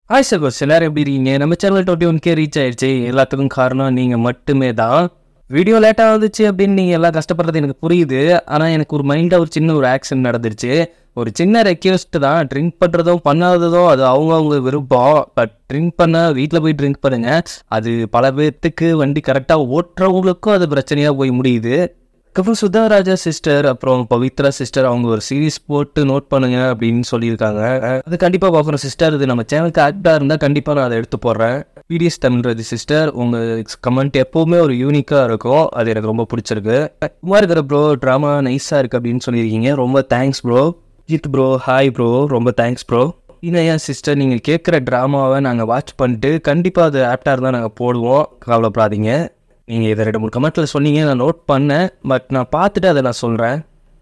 Hi சகோஸ், எல்லாரும் எப்படி இருக்கீங்க? நம்ம சேனல் 21K ரீச் ஆயிடுச்சு. எல்லாத்துக்கும் காரணம் நீங்கள் மட்டுமே தான். வீடியோ லேட்டாக வந்துச்சு அப்படின்னு நீங்கள் எல்லாம் கஷ்டப்படுறது எனக்கு புரியுது. ஆனால் எனக்கு ஒரு மைண்டாக ஒரு சின்ன ஒரு ஆக்ஷன் நடந்துருச்சு. ஒரு சின்ன ரெக்வெஸ்ட் தான். ட்ரிங்க் பண்ணுறதும் பண்ணாததும் அது அவங்க விருப்பம். பட் ட்ரிங்க் பண்ண வீட்டில் போய் ட்ரிங்க் பண்ணுங்க. அது பல பேர்த்துக்கு வண்டி கரெக்டாக ஓட்டுறவங்களுக்கும் அது பிரச்சனையாக போய் முடியுது. அதுக்கப்புறம் சுதாராஜா சிஸ்டர், அப்புறம் பவித்ரா சிஸ்டர் அவங்க ஒரு சீரீஸ் போட்டு நோட் பண்ணுங்க அப்படின்னு சொல்லியிருக்காங்க. அது கண்டிப்பாக பார்க்குறோம் சிஸ்டர். இது நம்ம சேனலுக்கு ஆக்டாக இருந்தால் கண்டிப்பாக நான் அதை எடுத்து போடுறேன். பிடிஎஸ் தமிழ்றது சிஸ்டர், உங்கள் கமெண்ட் எப்போவுமே ஒரு யூனிக்காக இருக்கும். அது எனக்கு ரொம்ப பிடிச்சிருக்கு. சும்மா இருக்கிற ப்ரோ, ட்ராமா நைஸாக இருக்குது அப்படின்னு சொல்லியிருக்கீங்க. ரொம்ப தேங்க்ஸ் ப்ரோ. ஜித் ப்ரோ, ஹாய் ப்ரோ, ரொம்ப தேங்க்ஸ் ப்ரோ. ஏன் சிஸ்டர், நீங்கள் கேட்குற ட்ராமாவை நாங்கள் வாட்ச் பண்ணிட்டு கண்டிப்பாக அது ஆப்டாக இருந்தால் நாங்கள் போடுவோம், கவலைப்படாதீங்க. நீங்கள் இதை 2-3 கமெண்ட்டில் சொன்னீங்க, நான் நோட் பண்ணேன். பட் நான் பார்த்துட்டு அதை நான் சொல்கிறேன்.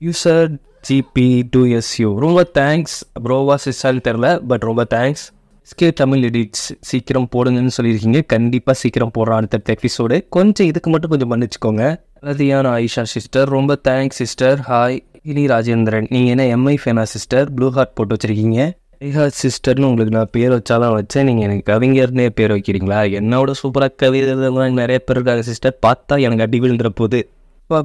யூசர் GP2SU, ரொம்ப தேங்க்ஸ். ப்ரோவா சிஸ்டான்னு தெரில, பட் ரொம்ப தேங்க்ஸ். SK தமிழ் எடிட்ஸ் சீக்கிரம் போடுங்கன்னு சொல்லியிருக்கீங்க. கண்டிப்பாக சீக்கிரம் போடுறோம் அடுத்த எபிசோடு. கொஞ்சம் இதுக்கு மட்டும் கொஞ்சம் மன்னிச்சுக்கோங்க. அலதியான ஆயிஷா சிஸ்டர், ரொம்ப தேங்க்ஸ் சிஸ்டர். ஹாய். இனி ராஜேந்திரன், நீங்கள் என்ன MI ஃபேனா சிஸ்டர்? ப்ளூ ஹார்ட் போட்டு வச்சுருக்கீங்க. ஐஹாட் சிஸ்டர்னு உங்களுக்கு நான் பேர் வச்சாலும் வச்சேன். நீங்கள் எனக்கு கவிஞர்னே பேர் வைக்கிறீங்களா? என்னோட சூப்பராக கவிதை நிறைய பேர் இருக்காங்க சிஸ்டர். பார்த்தா எனக்கு அடி விழுந்துற போது.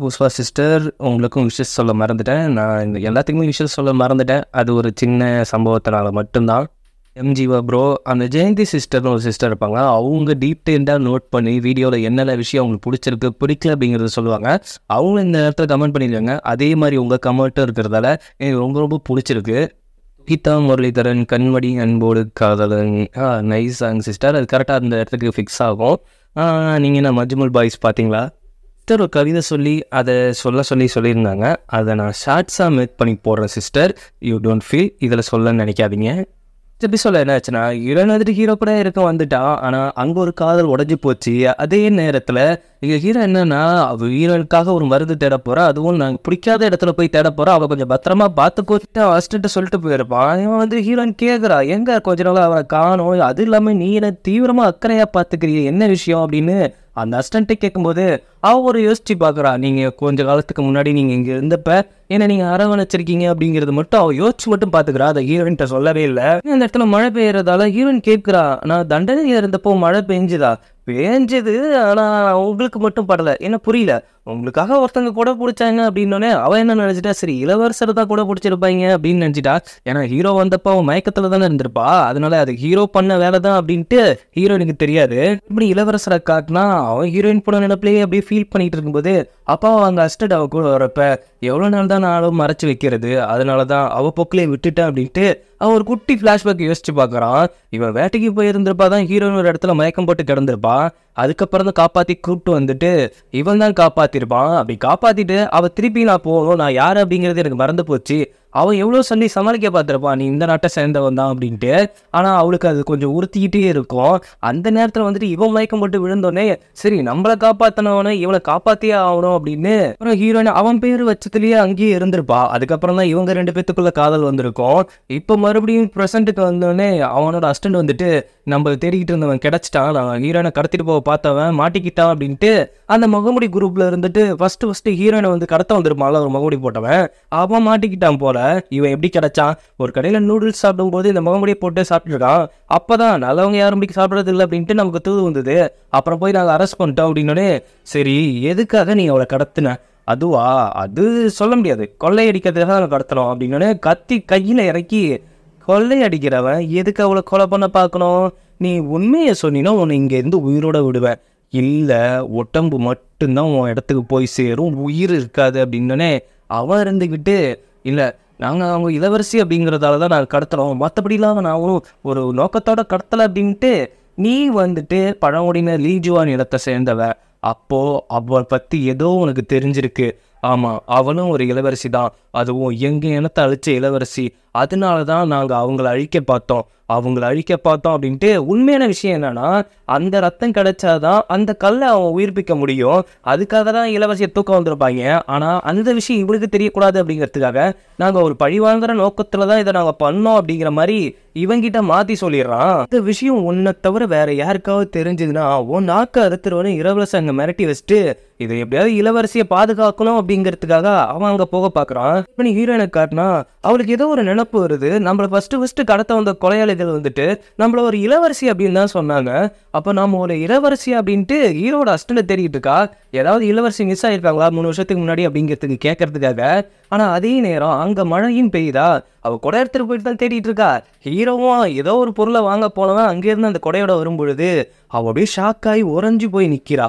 புஷ்பா சிஸ்டர், உங்களுக்கும் விஷயம் சொல்ல மறந்துட்டேன். நான் எல்லாத்துக்குமே விஷயம் சொல்ல மறந்துட்டேன். அது ஒரு சின்ன சம்பவத்தினால மட்டும்தான். MGவா ப்ரோ, அந்த ஜெயந்தி சிஸ்டர்னு ஒரு சிஸ்டர் இருப்பாங்க. அவங்க டீட்டெயில்டாக நோட் பண்ணி வீடியோவில் என்னென்ன விஷயம் அவங்களுக்கு பிடிச்சிருக்கு பிடிக்கல அப்படிங்கிறத சொல்லுவாங்க. அவங்க இந்த நேரத்தில் கமெண்ட் பண்ணியிருக்காங்க. அதே மாதிரி உங்கள் கமெண்ட்டும் இருக்கிறதால எனக்கு ரொம்ப ரொம்ப பிடிச்சிருக்கு. கீதா முரளிதரன், கண்மடி அன்போடு காதலன், நைஸ் சாங் சிஸ்டர். அது கரெக்டாக அந்த இடத்துக்கு ஃபிக்ஸ் ஆகும். நீங்கள் என்ன மஜ்மல் பாய்ஸ் பார்த்தீங்களா சிஸ்டர்? ஒரு கவிதை சொல்லி அதை சொல்லியிருந்தாங்க. அதை நான் ஷார்ட்ஸாக மேக் பண்ணி போடுறேன் சிஸ்டர். யூ டோன்ட் ஃபீல், இதில் சொல்லன்னு நினைக்காதீங்க. எப்படி சொல்ல என்ன ஆச்சுன்னா, இளநதிரி ஹீரோ கூட இருக்க வந்துட்டான். ஆனால் அங்கே ஒரு காதல் உடஞ்சி போச்சு. அதே நேரத்தில் எங்கள் ஹீரோ என்னன்னா, அவள் ஹீரோனுக்காக ஒரு மருந்து தேட போகிறா. அதுவும் நாங்கள் பிடிக்காத இடத்துல போய் தேட போகிறோம். அவள் கொஞ்சம் பத்திரமா பார்த்துக்கோட்டு அசிஸ்டண்ட்டை சொல்லிட்டு போயிருப்பான். இவன் ஹீரோயின் கேட்குறா, எங்கே கொஞ்ச நாள் அவனை காணும், அது இல்லாமல் நீ என்ன தீவிரமாக அக்கறையாக பார்த்துக்கிறிய, என்ன விஷயம் அப்படின்னு அந்த அசிஸ்டண்ட்டை கேட்கும்போது அவள் ஒரு யோசிச்சு பார்க்குறா. நீங்கள் கொஞ்ச காலத்துக்கு முன்னாடி நீங்கள் இங்கே இருந்தப்ப ஏன்னா நீங்கள் அரவணைச்சிருக்கீங்க அப்படிங்கிறது மட்டும் அவள் யோசிச்சு மட்டும் பார்த்துக்கிறா. அதை ஹீரோயின்ட்ட சொல்லவே இல்லை. அந்த இடத்துல மழை பெய்யறதால ஹீரோயின் கேட்குறா, நான் தண்டனையில் இருந்தப்போ மழை பெஞ்சுதா? பேஞ்சது, ஆனால் உங்களுக்கு மட்டும் படலை. என்ன புரியல? உங்களுக்காக ஒருத்தங்க கூட பிடிச்சாங்க அப்படின்னோடனே அவன் என்ன நினச்சிட்டா, சரி இளவரசரை தான் கூட பிடிச்சிருப்பாங்க அப்படின்னு நினச்சிட்டா. ஏன்னா ஹீரோ வந்தப்போ அவன் மயக்கத்தில் தானே இருந்திருப்பா. அதனால அது ஹீரோ பண்ண வேலை தான் அப்படின்ட்டு ஹீரோயினுக்கு தெரியாது. இப்படி இளவரசரை காட்டினா அவன் ஹீரோயின் போன நினைப்பிலேயே அப்படியே ஃபீல் பண்ணிட்டு இருக்கும்போது அப்பா அவங்க அஸ்டட் அவ கூட வரப்ப எவ்வளோ நாள் தான் நானும் மறைச்சி வைக்கிறது, அதனால தான் அவள் பொக்கிலே விட்டுட்டேன் அப்படின்ட்டு அவன் ஒரு குட்டி ஃப்ளாஷ்பேக் யோசிச்சு பார்க்குறான். இவன் வேட்டைக்கு போயிருந்திருப்பா தான் ஹீரோயின் ஒரு இடத்துல மயக்கம் போட்டு கிடந்திருப்பா. அதுக்கப்புறம் தான் காப்பாற்றி கூப்பிட்டு வந்துட்டு இவன் தான் காப்பாற்றிருப்பான். அப்படி காப்பாற்றிட்டு அவள் திருப்பி நான் போகணும், நான் யார் அப்படிங்கிறது எனக்கு மறந்து போச்சு. அவன் எவ்வளோ சொல்லி சமாளிக்க பார்த்துருப்பான், நீ இந்த நாட்டை சேர்ந்தவன் தான் அப்படின்ட்டு. ஆனால் அவளுக்கு அது கொஞ்சம் உறுத்திக்கிட்டே இருக்கும். அந்த நேரத்தில் இவன் மயக்கம் போட்டு விழுந்தோடனே சரி நம்மளை காப்பாற்றினவனே இவனை காப்பாற்றியே ஆகணும் அப்படின்னு அப்புறம் ஹீரோயின் அவன் பேர் வச்சதுலேயே அங்கேயே இருந்திருப்பா. அதுக்கப்புறம் தான் இவங்க 2 பேத்துக்குள்ள காதல் வந்திருக்கும். இப்போ மறுபடியும் ப்ரெசென்ட்டுக்கு வந்தோடனே அவனோட அசிஸ்டன்ட் நம்ம தேடிக்கிட்டு இருந்தவன் கிடச்சிட்டான், நான் ஹீரோயினை கடத்திட்டு போக பார்த்தவன் மாட்டிக்கிட்டான் அப்படின்ட்டு அந்த முகமுடி குரூப்பில் ஃபஸ்ட்டு ஹீரோயினை கடத்த வந்திருப்பான்ல ஒரு முகமுடி போட்டவன், அவன் மாட்டிக்கிட்டான் போல. இவன் எப்படி கிடைச்சான்? ஒரு கடையில் நூடுல்ஸ் சாப்பிடும் போது இந்த முகமுடியை போட்டு சாப்பிட்டுருக்கான். அப்பதான் நல்லவங்க யாரும் சாப்பிட்றது இல்லை அப்படின்ட்டு நமக்கு தூது வந்தது. அப்புறம் போய் நாங்கள் அரெஸ்ட் பண்ணிட்டோம் அப்படின்னோடனே சரி எதுக்காக நீ அவளை கடத்தின? அதுவா, அது சொல்ல முடியாது, கொள்ளையடிக்கிறதுக்காக நாங்கள் கடத்துறோம் அப்படின்னோடனே கத்தி கையில் இறக்கி கொள்ளையடிக்கிறவன் எதுக்கு அவளை கொலை பண்ண பார்க்கணும்? நீ உண்மையை சொன்னீன்னா உன்னை இங்கேருந்து உயிரோட விடுவேன். இல்லை உடம்பு மட்டும்தான் உன் இடத்துக்கு போய் சேரும், உயிர் இருக்காது அப்படின்னோடனே அவன் இருந்துக்கிட்டு இல்லை நாங்கள் அவங்க இளவரசி அப்படிங்கிறதால தான் நாங்கள் கடத்துகிறோம், மற்றபடிலாம் நான் ஒரு நோக்கத்தோட கடத்தலை அப்படின்ட்டு நீ பழங்குடியினர் லீஜுவான் இடத்தை சேர்ந்தவ. அப்போது அவளை பற்றி ஏதோ உனக்கு தெரிஞ்சிருக்கு. ஆமாம், அவளும் ஒரு இளவரசி தான், அதுவும் எங்கள் இனத்தை அழிச்ச இளவரசி. அதனால தான் நாங்கள் அவங்கள அழிக்க பார்த்தோம் அப்படின்ட்டு. உண்மையான விஷயம் என்னன்னா, அந்த ரத்தம் கிடைச்சாதான் அந்த கல்லை அவன் உயிர்ப்பிக்க முடியும். அதுக்காக தான் இளவரசியை தூக்க வந்திருப்பாங்க. ஆனால் அந்த விஷயம் இவளுக்கு தெரியக்கூடாது அப்படிங்கிறதுக்காக நாங்கள் ஒரு பழிவாங்கிற நோக்கத்தில் தான் இதை நாங்கள் பண்ணோம் அப்படிங்கிற மாதிரி இவங்கிட்ட மாற்றி சொல்லிடுறான். இந்த விஷயம் உன்னை தவிர வேற யாருக்காவது தெரிஞ்சதுன்னா உன் நாக்கு அறுத்துருவனு இளவரசி அங்கே மிரட்டி வச்சுட்டு இதை எப்படியாவது இளவரசியை பாதுகாக்கணும் அப்படிங்கிறதுக்காக அவன் அங்கே போக பார்க்குறான். பண்ணி ஹீரோயினை காட்டினா அவளுக்கு ஏதோ ஒரு நினப்பு வருது. நம்மளை ஃபர்ஸ்ட் கடத்த வந்த கொலையாளிகள் வந்துட்டு நம்மள ஒரு இளவரசி அப்படின்னு தான் சொன்னாங்க. அப்போ நம்ம ஒரு இளவரசி அப்படின்ட்டு ஹீரோட அஸ்டண்டை தேடிட்டு இருக்கா. ஏதாவது இளவரசி மிஸ் ஆயிருக்காங்களா 3 வருஷத்துக்கு முன்னாடி அப்படிங்கிறதுக்கு கேட்கறதுக்காக. ஆனால் அதே நேரம் அங்கே மழையும் பெய்யுதா. அவள் கொடை எடுத்துட்டு போயிட்டு தான் தேடிட்டு இருக்கா. ஹீரோவும் ஏதோ ஒரு பொருளை வாங்க போனவன் அங்கேருந்து அந்த கொடையோட வரும்பொழுது அவள் அப்படியே ஷாக்காகி உறைஞ்சி போய் நிற்கிறா.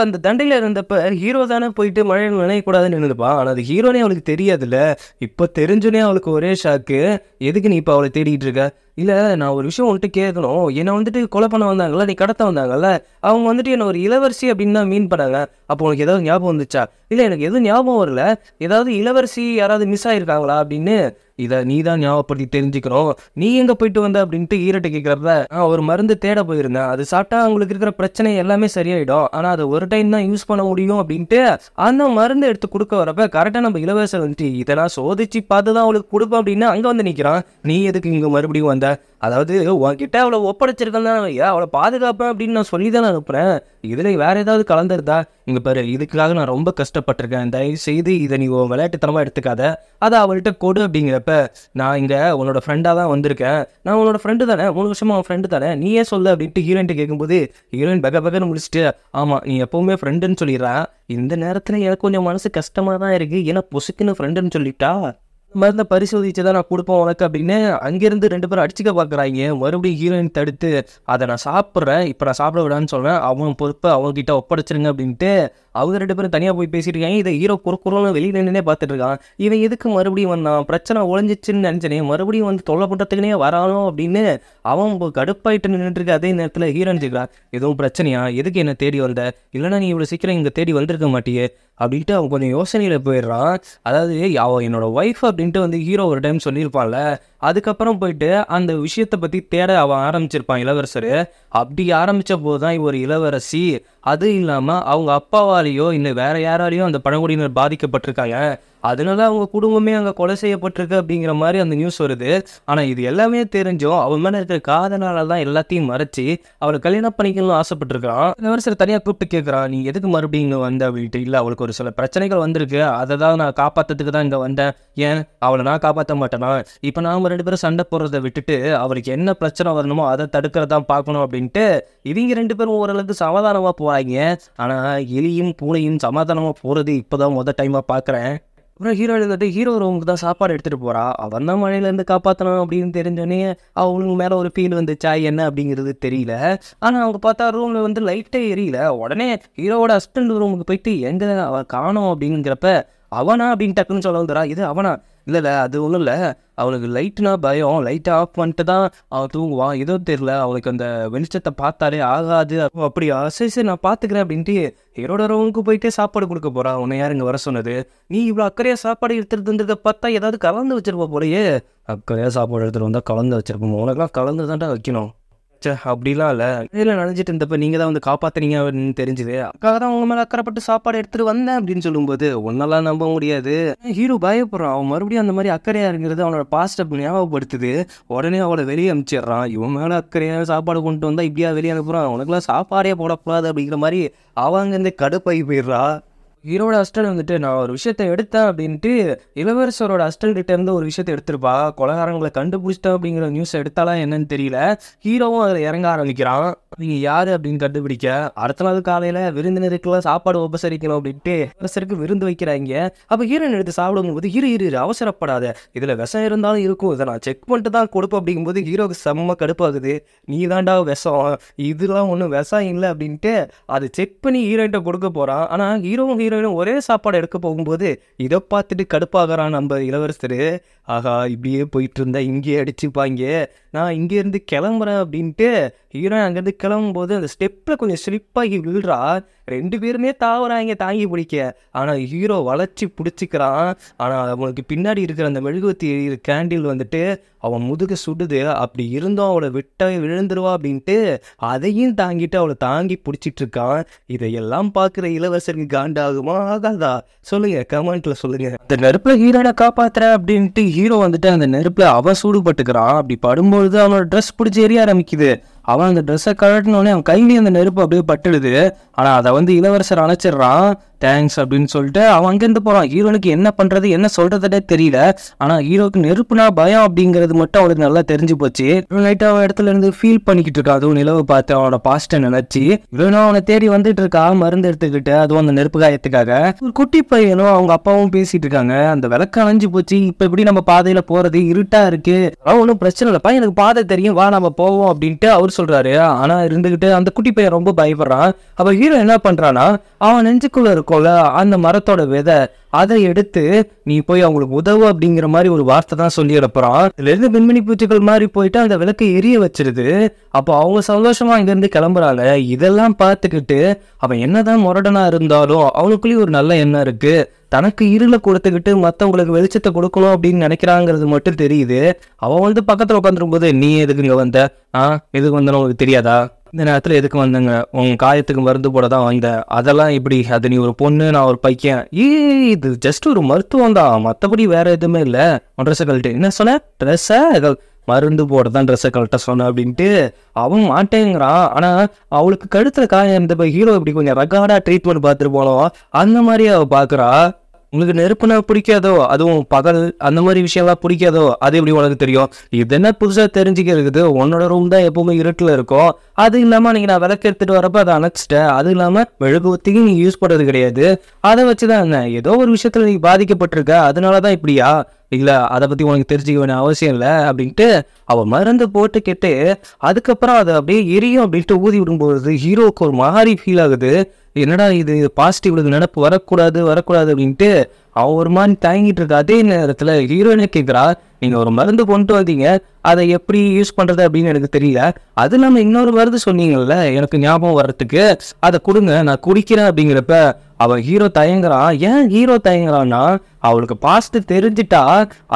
அந்த தண்டையில் இருந்தப்ப ஹீரோ தானே போயிட்டு மழையில் நினைக்கக்கூடாதுன்னு நின்றுப்பான். ஆனால் அது ஹீரோனே அவளுக்கு தெரியாதுல்ல. இப்போ தெரிஞ்சுனே அவளுக்கு ஒரே ஷாக்கு. எதுக்கு நீ இப்போ அவளை தேடிட்டு இருக்க? இல்லை, நான் ஒரு விஷயம் வந்துட்டு கேட்கணும். என்னை வந்துட்டு கொலை பண்ண வந்தாங்கல்ல, நீ கடத்த வந்தாங்கல்ல, அவங்க வந்துட்டு என்னை ஒரு இளவரசி அப்படின்னு தான் மீன் பண்ணாங்க. அப்போ உனக்கு ஏதாவது ஞாபகம் வந்துச்சா? இல்லை, எனக்கு எதுவும் ஞாபகம் வரல. ஏதாவது இளவரசி யாராவது மிஸ் ஆகிருக்காங்களா அப்படின்னு இதை நீ தான் ஞாபகப்படுத்தி தெரிஞ்சுக்கணும். நீ எங்கே போயிட்டு வந்த அப்படின்ட்டு ஈரட்டை கேட்குறப்ப நான் ஒரு மருந்து தேட போயிருந்தேன். அது சாப்பிட்டா அவங்களுக்கு இருக்கிற பிரச்சனை எல்லாமே சரியாயிடும். ஆனால் அதை ஒரு டைம் தான் யூஸ் பண்ண முடியும் அப்படின்ட்டு அந்த மருந்து எடுத்து கொடுக்க வரப்ப கரெக்டாக நம்ம இளவரசர் வந்துட்டு இதை நான் சோதிச்சு பார்த்து தான் அவளுக்கு கொடுப்பேன் அப்படின்னு அங்கே வந்து நிற்கிறான். நீ எதுக்கு இங்கே மறுபடியும் வந்த? அதாவது உன்கிட்ட அவளை ஒப்படைச்சிருக்கேன் தான், அவளை பாதுகாப்பேன் அப்படின்னு நான் சொல்லி தான் அனுப்புகிறேன். இதில் வேற ஏதாவது கலந்துருதா? இங்கே பாரு, இதுக்காக நான் ரொம்ப கஷ்டப்பட்டிருக்கேன். தயவு செய்து இதை நீ விளையாட்டுத்தனமாக எடுத்துக்காத. அதை அவள்கிட்ட கொடு அப்படிங்கிறப்ப நான் இங்கே உன்னோட ஃப்ரெண்டாக தான் வந்திருக்கேன். நான் உன்னோட ஃப்ரெண்டு தானே, 3 வருஷமா அவன் ஃப்ரெண்டு தானே, நீயே சொல்லு அப்படின்ட்டு ஹீரோயின்ட்டு கேட்கும்போது ஹீரோயின் பகன்னு முடிச்சுட்டு ஆமாம் நீ எப்போவுமே ஃப்ரெண்டுன்னு சொல்லிடுறான். இந்த நேரத்தில் எனக்கு கொஞ்சம் மனசு கஷ்டமாக தான் இருக்குது. ஏன்னா பொசுக்குன்னு ஃப்ரெண்டுன்னு சொல்லிட்டா. மருந்தை பரிசோதிச்சு தான் நான் கொடுப்பேன் உனக்கு அப்படின்னு அங்கேருந்து 2 பேரும் அடிச்சுக்க பார்க்குறாங்க. மறுபடியும் ஹீரோயின் தடுத்து அதை நான் சாப்பிட்றேன், இப்போ நான் சாப்பிட விடான்னு சொல்கிறேன், அவன் பொறுப்பை அவங்ககிட்ட ஒப்படைச்சிருங்க அப்படின்ட்டு அவங்க 2 பேரும் தனியாக போய் பேசிட்டு இருக்காங்க. இதை ஹீரோ குறுக்குறோன்னு வெளியில் நின்னே பார்த்துட்டு இருக்கான். இவன் எதுக்கு மறுபடியும் வந்தான்? பிரச்சனை ஒழிஞ்சிச்சுன்னு நினச்சனே, மறுபடியும் வந்து தொல்லை பண்ணுறதுக்குனே வரானோ அப்படின்னு அவன் கடுப்பாயிட்டு நின்றுட்டு இருக்க. அதே நேரத்தில் ஹீரோயின் கேட்குறான், எதுவும் பிரச்சனையா? எதுக்கு என்ன தேடி வந்த? இல்லைனா நீ இவ்வளோ சீக்கிரம் இங்கே தேடி வந்திருக்க மாட்டியே அப்படின்ட்டு அவன் கொஞ்சம் யோசனையில் போயிடுறான். அதாவது அவன் என்னோட ஒய்ஃப் அப்படின்ட்டு வந்து ஹீரோ ஒரு டைம் சொல்லியிருப்பான்ல, அதுக்கப்புறம் போயிட்டு அந்த விஷயத்தை பற்றி தேட அவன் ஆரம்பிச்சிருப்பான் இளவரசர். அப்படி ஆரம்பித்த போது தான் ஒரு இளவரசி, அது இல்லாமல் அவங்க அப்பாவாலேயோ இல்லை வேற யாராலையோ அந்த பழங்குடியினர் பாதிக்கப்பட்டிருக்காங்க. அதனால அவங்க குடும்பமே அங்கே கொலை செய்யப்பட்டிருக்கு அப்படிங்கிற மாதிரி அந்த நியூஸ் வருது. ஆனால் இது எல்லாமே தெரிஞ்சும் அவன் மேலே இருக்கிற காதனால தான் எல்லாத்தையும் மறைச்சி அவளை கல்யாணம் பண்ணிக்கணும்னு ஆசைப்பட்டிருக்கான். இளவரசர் தனியாக கூப்பிட்டு கேட்குறான், நீ எதுக்கு மறுபடியும் இங்கே வந்த அப்படின்ட்டு. இல்லை, அவளுக்கு ஒரு சில பிரச்சனைகள் வந்திருக்கு, அதை தான் நான் காப்பாற்றுறதுக்கு தான் இங்கே வந்தேன். ஏன் அவளை நான் காப்பாற்ற மாட்டேனா? இப்போ நாம் 2 பேரும் சண்டை போடுறதை விட்டுட்டு அவளுக்கு என்ன பிரச்சனை வரணுமோ அதை தடுக்கிறதான் பார்க்கணும் அப்படின்ட்டு இவங்க 2 பேரும் ஓரளவுக்கு சமாதானமாக போவாங்க. ஆனால் எலியும் பூனையும் சமாதானமாக போகிறது இப்போ தான் மொதல் டைமாக பார்க்குறேன். அப்புறம் ஹீரோ ரூமுக்கு தான் சாப்பாடு எடுத்துகிட்டு போகிறா. அவன் தான் மழையிலேருந்து காப்பாற்றணும் அப்படின்னு தெரிஞ்சோடனே அவங்களுக்கு மேலே ஒரு ஃபீல் வந்துச்சா என்ன அப்படிங்கிறது தெரியல. ஆனால் அவங்க பார்த்தா ரூமில் வந்து லைட்டே எரியல. உடனே ஹீரோவோட அசிஸ்டன்ட் ரூமுக்கு போயிட்டு எங்கே அவன் காணோம் அப்படிங்கிறப்ப அவனா அப்படின்னு டக்குன்னு சொல்ல வந்துடா. இது அவனா? இல்லை, அது ஒன்றும் இல்லை, அவனுக்கு லைட்னா பயம், லைட்டை ஆஃப் பண்ணிட்டு தான் அவன் தூங்குவான். ஏதோ தெரியல, அவனுக்கு அந்த வெளிச்சத்தை பார்த்தாலே ஆகாது. அப்படியா, சரி நான் பார்த்துக்கிறேன் அப்படின்ட்டு ஹீரோட ரூமுக்கு போயிட்டே சாப்பாடு கொடுக்க போகிறான். உன்னை யார் இங்கே வர சொன்னது? நீ இவ்வளோ அக்கறையாக சாப்பாடு எடுத்துகிட்டு பார்த்தா ஏதாவது கலந்து வச்சிருப்ப போலையே. அக்கறையாக சாப்பாடு எடுத்துகிட்டு வந்தால் கலந்து வச்சிருப்போம். உனக்கெல்லாம் கலந்து தான்டா வைக்கணும். அப்படிலாம் இல்லை, இதில் நினைச்சிட்டு இருந்தப்ப நீங்கள் தான் வந்து காப்பாற்றுனீங்க அப்படின்னு தெரிஞ்சுது. அக்காக தான் உங்க மேலே அக்கறைப்பட்டு சாப்பாடு எடுத்துகிட்டு வந்தேன் அப்படின்னு சொல்லும்போது ஒன்னெல்லாம் நம்ப முடியாது. ஹீரோ பயப்படுறான். அவன் மறுபடியும் அந்த மாதிரி அக்கறையாக இருக்கிறது அவனோட பாஸ்ட்டை ஞாபகப்படுத்துது. உடனே அவளை வெளியே அனுப்பிச்சிடுறான். இவன் மேலே அக்கறையாக சாப்பாடு கொண்டு வந்தால் இப்படியா வெளியே அனுப்புகிறான், உனக்குலாம் சாப்பாடே போடக்கூடாது அப்படிங்கிற மாதிரி அவங்க இந்த கடுப்பாகி போயிடுறா. ஹீரோட அசிஸ்டன்ட் வந்துட்டு நான் ஒரு விஷயத்தை எடுத்தேன் அப்படின்ட்டு இளவரசரோட அசிஸ்டன்ட் இருந்து ஒரு விஷயத்தை எடுத்திருப்பா. கொலைகாரங்களை கண்டுபிடிச்சிட்டேன் அப்படிங்கிற நியூஸ் எடுத்தாலா என்னன்னு தெரியல. ஹீரோவும் அதில் இறங்க ஆரம்பிக்கிறான். நீங்கள் யார் அப்படின்னு கண்டுபிடிக்க அடுத்த நாள் காலையில் விருந்தினருக்குலாம் சாப்பாடு உபசரிக்கணும் அப்படின்ட்டு இளவரசருக்கு விருந்து வைக்கிறாங்க. அப்போ ஹீரோயின் எடுத்து சாப்பிடும்போது இரு அவசரப்படாத, இதில் விஷம் இருந்தாலும் இருக்கும், இதை நான் செக் பண்ணிட்டு தான் கொடுப்பேன் அப்படிங்கும்போது ஹீரோக்கு செம்ம கடுப்பாகுது. நீ தாண்டா விஷம், இதெல்லாம் ஒன்றும் விஷம் இல்லை அப்படின்ட்டு அதை செக் பண்ணி ஹீரோயின்ட்ட கொடுக்க போகிறான். ஆனால் ஹீரோவும் ஒரே சாப்பாடு எடுக்க போகும்போது இதை பார்த்துட்டு கடுப்பாகிறான் நம்ம இளவரசர். ஆகா, இப்படியே போயிட்டு இருந்தா இங்கேயே அடிச்சுப்பாங்க, நான் இங்கேருந்து கிளம்புறேன் அப்படின்ட்டு ஹீரோயின் அங்கேருந்து கிளம்பும்போது அந்த ஸ்டெப்பில் கொஞ்சம் ஸ்லிப்பாகி விழுறா. 2 பேருமே தாவறாங்க தாங்கி பிடிக்க. ஆனால் ஹீரோ வளைச்சி பிடிச்சிக்கிறான். ஆனால் அவனுக்கு பின்னாடி இருக்கிற அந்த மெழுகுவத்தி கேண்டில் வந்துட்டு அவன் முதுக சுடுது. அப்படி இருந்தும் அவளை விட்ட விழுந்துருவா அப்படின்ட்டு அதையும் தாங்கிட்டு அவளை தாங்கி பிடிச்சிட்டு இருக்கான். இதையெல்லாம் பார்க்குற இளவரசருக்கு காண்டாகுமா ஆகாதா? சொல்லுங்க, கமெண்ட்ல சொல்லுங்க. அந்த நெருப்புல ஹீரோனை காப்பாத்துற அப்படின்ட்டு ஹீரோ வந்துட்டு அந்த நெருப்புல அவன் சூடுபட்டுக்கிறான். அப்படி படும்பொழுது அவனோட ட்ரெஸ் பிடிச்சி எரிய ஆரம்பிக்குது. அவன் அந்த ட்ரெஸ்ஸை கழட்டினோடனே அவன் கையிலேயே அந்த நெருப்பு அப்படியே பட்டுடுது. ஆனால் அதை வந்து இளவரசர் அணைச்சிடுறான். தேங்க்ஸ் அப்படின்னு சொல்லிட்டு அவன் அங்கேருந்து போகிறான். ஹீரோனுக்கு என்ன பண்ணுறது என்ன சொல்கிறதுனே தெரியல. ஆனால் ஹீரோக்கு நெருப்புனா பயம் அப்படிங்கிறது மட்டும் அவனுக்கு நல்லா தெரிஞ்சு போச்சு. லைட்டாக அவன் இடத்துல இருந்து ஃபீல் பண்ணிக்கிட்டு இருக்கா. அதுவும் நிலவை பார்த்து அவனோட பாஸ்ட்டை நினச்சி இவனும் அவனை தேடி வந்துட்டு இருக்கா மருந்து எடுத்துக்கிட்டு. அதுவும் அந்த நெருப்பு காயத்துக்காக ஒரு குட்டி பையனும் அவங்க அப்பாவும் பேசிட்டு இருக்காங்க. அந்த விளக்கு அணைஞ்சு போச்சு, இப்போ எப்படி நம்ம பாதையில் போகிறது, இருட்டா இருக்கு, ஒன்றும் பிரச்சனை இல்லைப்பா, எனக்கு பாதை தெரியும், வா நம்ம போவோம் அப்படின்ட்டு அவர் சொல்றாரு. ஆனால் இருந்துகிட்டு அந்த குட்டி பையன் ரொம்ப பயப்படுறான். அப்போ ஹீரோ என்ன பண்றானா, அவன் நெஞ்சுக்குள்ள இருக்கும்ல அந்த மரத்தோட விதை, அதை எடுத்து நீ போய் அவங்களுக்கு உதவு அப்படிங்கிற மாதிரி ஒரு வார்த்தை தான் சொல்லி எழுப்புறான். இதுல இருந்து மின்மினி பூச்சிகள் மாதிரி போயிட்டு அந்த விளக்கை எரிய வச்சிருது. அப்போ அவங்க சந்தோஷமா இங்க இருந்து கிளம்புறாங்க. இதெல்லாம் பார்த்துக்கிட்டு அவன் என்னதான் முரடனா இருந்தாலும் அவனுக்குள்ளேயும் ஒரு நல்ல எண்ணம் இருக்கு. தனக்கு இருளை கொடுத்துக்கிட்டு மற்றவங்களுக்கு வெளிச்சத்தை கொடுக்கணும் அப்படின்னு நினைக்கிறாங்கிறது மட்டும் தெரியுது. அவன் பக்கத்துல உட்காந்துரும் போது, நீ எதுக்கு இங்க வந்த, எதுக்கு வந்தன்னு உங்களுக்கு தெரியாதா, இந்த நேரத்தில் எதுக்கு வந்தங்க, உங்க காயத்துக்கு மருந்து போட தான் வந்த, அதெல்லாம் இப்படி, அது நீ ஒரு பொண்ணு நான் ஒரு பையன், இது ஜஸ்ட் ஒரு மருத்துவம் தான், மற்றபடி வேற எதுவுமே இல்லை, ட்ரெஸ்ஸை கழட்டு, என்ன சொன்ன, ட்ரெஸ்ஸை மருந்து போட தான் ட்ரெஸ்ஸை கழட்ட சொன்ன அப்படின்ட்டு அவன் மாட்டேங்கிறான். ஆனால் அவளுக்கு கழுத்துல காயம் இருந்த ஹீரோ இப்படி கொஞ்சம் ரகாடா ட்ரீட்மெண்ட் பார்த்துட்டு போனோம் அந்த மாதிரி அவள் பார்க்குறா. உங்களுக்கு நெருப்புனா பிடிக்காதோ, அதுவும் பகல் அந்த மாதிரி விஷயம்லாம் பிடிக்காதோ, அது எப்படி உனக்கு தெரியும், இது என்ன புதுசாக தெரிஞ்சுக்கிறது, உன்னோட ரூம் தான் எப்பவுமே இருட்டில் இருக்கும், அது இல்லாமல் நீங்கள் நான் விளக்கு எடுத்துகிட்டு வரப்போ அதை அணைச்சிட்டேன், அது இல்லாமல் மெழுகுவத்திக்கு நீ யூஸ் பண்ணுறது கிடையாது, அதை வச்சு தான் என்ன ஏதோ ஒரு விஷயத்தில் நீ பாதிக்கப்பட்டிருக்க, அதனால தான் இப்படியா, இல்லை அதை பற்றி உனக்கு தெரிஞ்சுக்க வேண்டிய அவசியம் இல்லை அப்படின்ட்டு அவன் மருந்து போட்டுக்கிட்டு அதுக்கப்புறம் அதை அப்படியே எரியும் அப்படின்ட்டு ஊதி விடும்போது ஹீரோவுக்கு ஒரு மாதிரி ஃபீல் ஆகுது. என்னடா இது பாசிட்டிவ்லுக்கு நினப்பு வரக்கூடாது அப்படின்ட்டு அவன் ஒரு மாதிரி தாங்கிட்டு இருக்க. அதே நேரத்தில் ஹீரோயினை கேட்குறா, நீங்கள் ஒரு மருந்து கொண்டு வந்தீங்க, அதை எப்படி யூஸ் பண்ணுறது அப்படின்னு எனக்கு தெரியல, அது இல்லாமல் இன்னொரு மருந்து சொன்னீங்கல்ல எனக்கு ஞாபகம் வர்றதுக்கு, அதை கொடுங்க நான் குடிக்கிறேன் அப்படிங்கிறப்ப அவன் ஹீரோ தயங்குறான். ஏன் ஹீரோ தயங்குறான்னா, அவளுக்கு பாஸ்ட் தெரிஞ்சிட்டா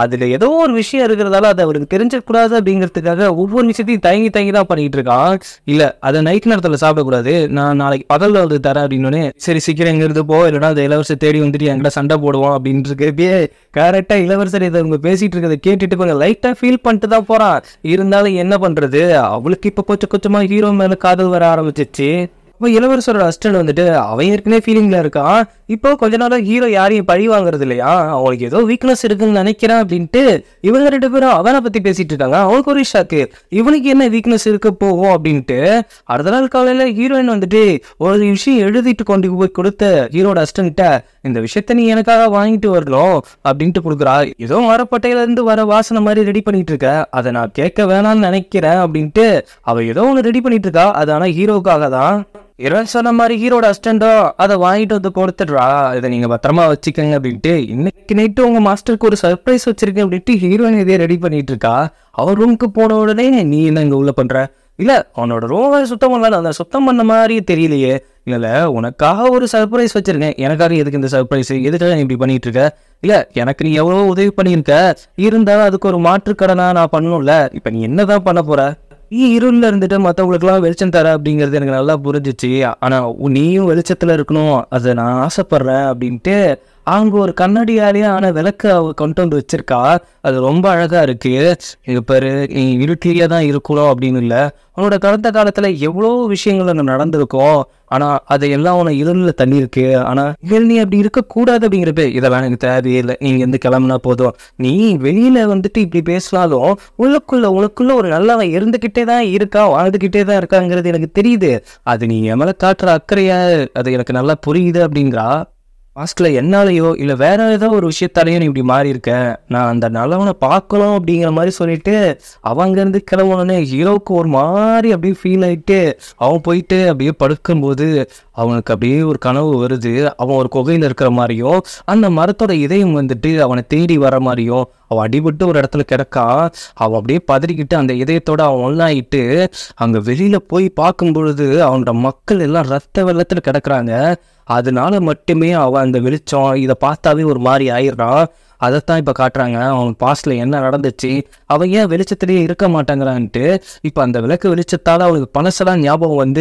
அதில் ஏதோ ஒரு விஷயம் இருக்கிறதால அதை அவளுக்கு தெரிஞ்சிடக்கூடாது அப்படிங்கிறதுக்காக ஒவ்வொரு விஷயத்தையும் தயங்கி தான் பண்ணிட்டு இருக்கான். இல்லை அதை நைட் நேரத்தில் சாப்பிடக்கூடாது, நான் நாளைக்கு பகலில் வந்து தரேன் அப்படின்னு, சரி சீக்கிரம் எங்கிருந்து போ, இல்லைனா அந்த இளவரசை தேடி வந்துட்டு என்கிட்ட சண்டை போடுவோம் அப்படின்னு இருக்கே. கரெக்டாக இளவரசர் இதை அவங்க பேசிட்டு இருக்கிறத கேட்டுட்டு கொஞ்சம் லைட்டாக ஃபீல் பண்ணிட்டு தான் போகிறான். இருந்தாலும் என்ன பண்ணுறது, அவளுக்கு இப்போ கொஞ்சம் கொஞ்சமாக ஹீரோ மேலே காதல் வர ஆரம்பிச்சிச்சு. இப்போ இளவரசரோட அசிஸ்டன்ட் அவன் ஏற்கனவே ஃபீலிங்ல இருக்கான். இப்போ கொஞ்ச நாள் ஹீரோ யாரையும் பழி வாங்குறது இல்லையா, அவனுக்கு ஏதோ வீக்னஸ் இருக்குன்னு நினைக்கிறான் அப்படின்ட்டு இவங்க 2 பேரும் அவனை பத்தி பேசிட்டு இருக்காங்க. அவனுக்கு ஒரு ஷாக்கு, இவனுக்கு என்ன வீக்னஸ் இருக்க போகும் அப்படின்ட்டு. அடுத்த நாள் காலையில ஹீரோயின் ஒரு விஷயம் எழுதிட்டு கொண்டு போய் கொடுத்த ஹீரோட அசிஸ்டன்ட்ட, இந்த விஷயத்த நீ எனக்காக வாங்கிட்டு வரணும் அப்படின்ட்டு கொடுக்குறா. ஏதோ மரப்பட்டையில இருந்து வர வாசனை மாதிரி ரெடி பண்ணிட்டு இருக்க, அதை நான் கேட்க வேணாம்னு நினைக்கிறேன் அப்படின்ட்டு அவ ஏதோ ஒன்று ரெடி பண்ணிட்டு இருக்கா. அது ஆனா ஹீரோக்காக தான். இவன் சொன்ன மாதிரி ஹீரோட அசிஸ்டண்டோ அதை வாங்கிட்டு வந்து கொடுத்துடுறா, இதை நீங்க பத்திரமா வச்சுக்கோங்க அப்படின்ட்டு. இன்னைக்கு நைட்டு உங்க மாஸ்டருக்கு ஒரு சர்ப்ரைஸ் வச்சிருக்கேன் அப்படின்ட்டு ஹீரோயின் இதே ரெடி பண்ணிட்டு இருக்கா. அவர் ரூமுக்கு போன உடனே, நீ என்ன இங்க உள்ள பண்ற, இல்ல அவனோட ரூமை சுத்தம் பண்ணல, அந்த சுத்தம் பண்ண மாதிரி தெரியலையே, இல்ல உனக்காக ஒரு சர்ப்ரைஸ் வச்சிருக்கேன், எனக்காக எதுக்கு இந்த சர்ப்ரைஸ், எதுக்காக நீ இப்படி பண்ணிட்டு இருக்க, இல்ல எனக்கு நீ எவ்வளவு உதவி பண்ணியிருக்க, இருந்தாலும் அதுக்கு ஒரு மாற்று கடனா நான் பண்ணணும்ல, இப்ப நீ என்னதான் பண்ண போற, நீ இருளில் இருந்துட்டு மற்றவங்களுக்குலாம் வெளிச்சம் தர அப்படிங்கிறது எனக்கு நல்லா புரிஞ்சிச்சு, ஆனால் நீயும் வெளிச்சத்தில் இருக்கணும், அதை நான் ஆசைப்படுறேன் அப்படின்ட்டு அவங்க ஒரு கண்ணாடியாலேயே ஆனால் விளக்கு அவ கொண்டு வந்து வச்சிருக்கா. அது ரொம்ப அழகாக இருக்கு. இது பேர் நீ இருட்டிலேயே தான் இருக்கணும் அப்படின்னு இல்லை, உன்னோட கடந்த காலத்தில் எவ்வளோ விஷயங்கள் அங்கே நடந்திருக்கும், ஆனால் அதையெல்லாம் உன்னை இருளில் தள்ளியிருக்கு, ஆனால் இதில் நீ அப்படி இருக்கக்கூடாது அப்படிங்கிறப்ப இதெல்லாம் எனக்கு தேவையே இல்லை, நீங்கள் எந்த கிளம்புனா போதும், நீ வெளியில் இப்படி பேசினாலும் உனக்குள்ள ஒரு நல்லவன் இருந்துக்கிட்டே தான் இருக்கா, வாழ்ந்துக்கிட்டே தான் இருக்காங்கிறது எனக்கு தெரியுது, அது நீ என் மேலே காட்டுற அக்கறையா அது எனக்கு நல்லா புரியுது அப்படிங்கிறா. பாஸ்ட்ல என்னாலையோ இல்லை வேற ஏதோ ஒரு விஷயத்தாலையோ நீ இப்படி மாறி இருக்க, நான் அந்த நல்லவனை பார்க்கணும் அப்படிங்கிற மாதிரி சொல்லிட்டு அவங்கிருந்து கிளம்புனே ஹீரோவுக்கு ஒரு மாதிரி அப்படியே ஃபீல் ஆகிட்டு அவன் போயிட்டு அப்படியே படுக்கும்போது அவனுக்கு அப்படியே ஒரு கனவு வருது. அவன் ஒரு குகையில் இருக்கிற மாதிரியும் அந்த மரத்தோட இதயம் அவனை தேடி வர மாதிரியும், அவன் அடிபட்டு ஒரு இடத்துல கிடக்கான். அவன் அப்படியே பதறிக்கிட்டு அந்த இதயத்தோட அவன் ஒன்றாயிட்டு அங்கே வெளியில போய் பார்க்கும் பொழுது அவனோட மக்கள் எல்லாம் ரத்த வெள்ளத்தில் கிடக்குறாங்க. அதனால மட்டுமே அவன் அந்த வெளிச்சம் இதை பார்த்தாவே ஒரு மாதிரி ஆயிடுறான். அதைத்தான் இப்போ காட்டுறாங்க. அவன் பாஸ்ட்ல என்ன நடந்துச்சு, அவன் ஏன் வெளிச்சத்திலேயே இருக்க மாட்டாங்கிறான்ட்டு. இப்போ அந்த விளக்கு வெளிச்சத்தால் அவனுக்கு பழசெல்லாம் ஞாபகம்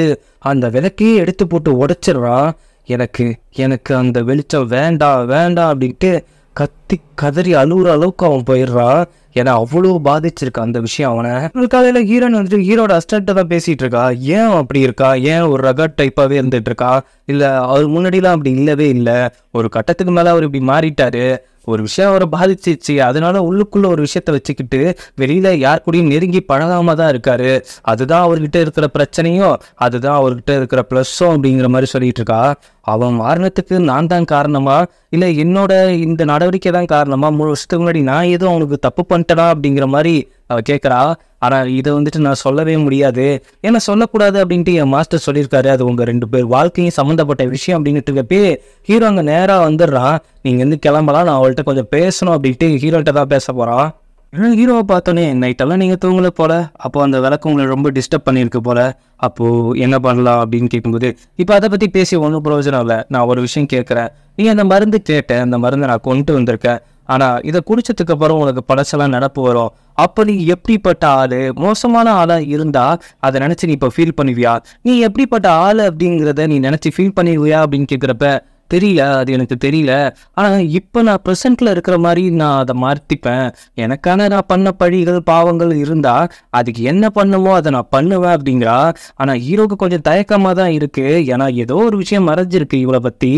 அந்த விளக்கையே எடுத்து போட்டு உடைச்சிடுறான். எனக்கு அந்த வெளிச்சம் வேண்டாம் அப்படின்ட்டு கத்தி கதறி அழுகுற அளவுக்கு அவன் போயிடுறான். ஏன்னா அவ்வளோ பாதிச்சிருக்கான் அந்த விஷயம் அவனை. காலையில் ஹீரோயின் வந்துட்டு ஹீரோட அஸ்டண்ட்டை தான் பேசிகிட்டு இருக்கா. ஏன் அப்படி இருக்கா, ஏன் ஒரு ரகட் டைப்பாகவே இருந்துட்டு இருக்கா, இல்லை அவர் முன்னாடிலாம் அப்படி இல்லவே இல்லை, ஒரு கட்டத்துக்கு மேலே அவர் இப்படி மாறிட்டாரு, ஒரு விஷயம் அவரை பாதிச்சிச்சு, அதனால உள்ளுக்குள்ள ஒரு விஷயத்த வச்சுக்கிட்டு வெளியில யார் கூடயும் நெருங்கி பழகாம தான் இருக்காரு, அதுதான் அவர்கிட்ட இருக்கிற பிரச்சனையும் அதுதான் அவர்கிட்ட இருக்கிற ப்ளஸ்ஸும் அப்படிங்கிற மாதிரி சொல்லிட்டு இருக்கா. அவன் மாறினத்துக்கு நான் தான் காரணமா, இல்லை என்னோட இந்த நடவடிக்கை தான் காரணமா, 3 வருஷத்துக்கு முன்னாடி நான் எதுவும் அவனுக்கு தப்பு பண்ணிட்டேனா அப்படிங்கிற மாதிரி அவ கேட்குறா. ஆனால் இதை வந்துட்டு நான் சொல்லவே முடியாது, ஏன்னா சொல்லக்கூடாது அப்படின்ட்டு என் மாஸ்டர் சொல்லியிருக்காரு, அது உங்கள் 2 பேர் வாழ்க்கையும் சம்மந்தப்பட்ட விஷயம் அப்படின்ட்டு இருக்கப்பே ஹீரோ அங்கே நேராக வந்துடுறான். நீங்கள் வந்து கிளம்பலாம், நான் அவள்கிட்ட கொஞ்சம் பேசணும் அப்படின்ட்டு ஹீரோகிட்ட தான் பேச போகிறான். ஏன்னா ஹீரோவை பார்த்தோன்னே நைட்டெல்லாம் நீங்கள் தூங்கல போல, அப்போ அந்த விளக்கு உங்களை ரொம்ப டிஸ்டர்ப் பண்ணியிருக்கு போல, அப்போது என்ன பண்ணலாம் அப்படின்னு கேட்கும்போது, இப்போ அதை பற்றி பேசி ஒன்றும் பிரயோஜனம் இல்லை, நான் ஒரு விஷயம் கேட்குறேன், நீ அந்த மருந்து கேட்டேன், அந்த மருந்தை நான் கொண்டு வந்திருக்கேன், ஆனால் இதை குடிச்சதுக்கு அப்புறம் உனக்கு பழசெல்லாம் நடப்பு வரும், அப்போ நீ எப்படிப்பட்ட ஆள், மோசமான ஆளாக இருந்தால் அதை நினச்சி நீ இப்போ ஃபீல் பண்ணுவியா, நீ எப்படிப்பட்ட ஆள் அப்படிங்கிறத நீ நினச்சி ஃபீல் பண்ணிடுவியா அப்படின்னு கேட்குறப்ப, தெரியல, அது எனக்கு தெரியல, ஆனால் இப்போ நான் ப்ரெசண்ட்டில் இருக்கிற மாதிரி நான் அதை மாற்றிப்பேன், எனக்கான நான் பண்ண பழிகள் பாவங்கள் இருந்தால் அதுக்கு என்ன பண்ணுமோ அதை நான் பண்ணுவேன் அப்படிங்கிறா. ஆனால் ஹீரோக்கு கொஞ்சம் தயக்கமாக தான் இருக்குது, ஏன்னா ஏதோ ஒரு விஷயம் மறைஞ்சிருக்கு இவளை பற்றி,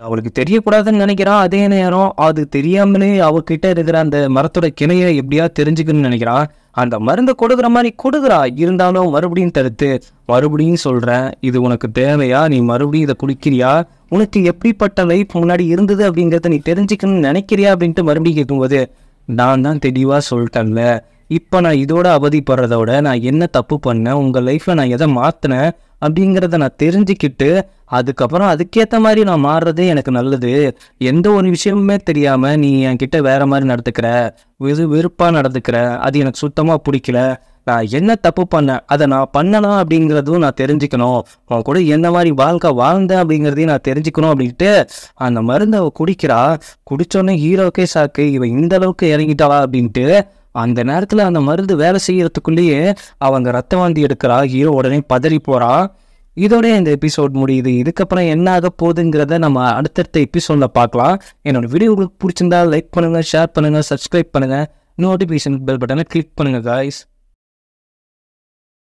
அவளுக்கு தெரியக்கூடாதுன்னு நினைக்கிறான். அதே நேரம் அது தெரியாமலே அவகிட்ட இருக்கிற அந்த மரத்தோட கிளையை எப்படியா தெரிஞ்சுக்கணும்னு நினைக்கிறான். அந்த மருந்தை கொடுக்குற மாதிரி கொடுக்குறா, இருந்தாலும் மறுபடியும் தடுத்து மறுபடியும் சொல்கிறேன், இது உனக்கு தேவையா, நீ மறுபடியும் இதை குடிக்கிறியா, உனக்கு எப்படிப்பட்ட லைஃப் முன்னாடி இருந்தது அப்படிங்கிறத நீ தெரிஞ்சுக்கணும்னு நினைக்கிறியா அப்படின்ட்டு மறுபடியும் கேட்கும்போது, நான் தான் தெளிவாக சொல்லிட்டேன்ல, இப்போ நான் இதோட அவதிப்படுறதோட நான் என்ன தப்பு பண்ணேன், உங்கள் லைஃப்பில் நான் எதை மாற்றினேன் அப்படிங்கிறத நான் தெரிஞ்சுக்கிட்டு அதுக்கப்புறம் அதுக்கேற்ற மாதிரி நான் மாறுறதே எனக்கு நல்லது, எந்த ஒரு விஷயமுமே தெரியாமல் நீ என்கிட்ட வேற மாதிரி நடந்துக்கிற, வெறுப்பாக நடந்துக்கிற, அது எனக்கு சுத்தமாக பிடிக்கல, நான் என்ன தப்பு பண்ணேன் அதை நான் பண்ணலாம் அப்படிங்கிறதும் நான் தெரிஞ்சுக்கணும், அவன் கூட என்ன மாதிரி வாழ்க்கை வாழ்ந்தேன் அப்படிங்கிறதையும் நான் தெரிஞ்சுக்கணும் அப்படின்ட்டு அந்த மருந்தை அவள் குடிக்கிறா. குடித்தோடனே ஹீரோக்கே சாக்கு, இவன் இந்த அளவுக்கு இறங்கிட்டாளா அப்படின்ட்டு. அந்த நேரத்தில் அந்த மருந்து வேலை செய்யறதுக்குள்ளேயே அவங்க ரத்த வாந்தி எடுக்கிறா. ஹீரோ உடனே பதறி போகிறா. இதோட இந்த எபிசோட் முடியுது. இதுக்கப்புறம் என்ன ஆக போகுதுங்கிறத நம்ம அடுத்தடுத்த எபிசோடில் பார்க்கலாம். என்னோட வீடியோ உங்களுக்கு பிடிச்சிருந்தா லைக் பண்ணுங்கள், ஷேர் பண்ணுங்கள், சப்ஸ்கிரைப் பண்ணுங்கள், நோட்டிஃபிகேஷன் பெல் பட்டனை கிளிக் பண்ணுங்கள் காய்ஸ்.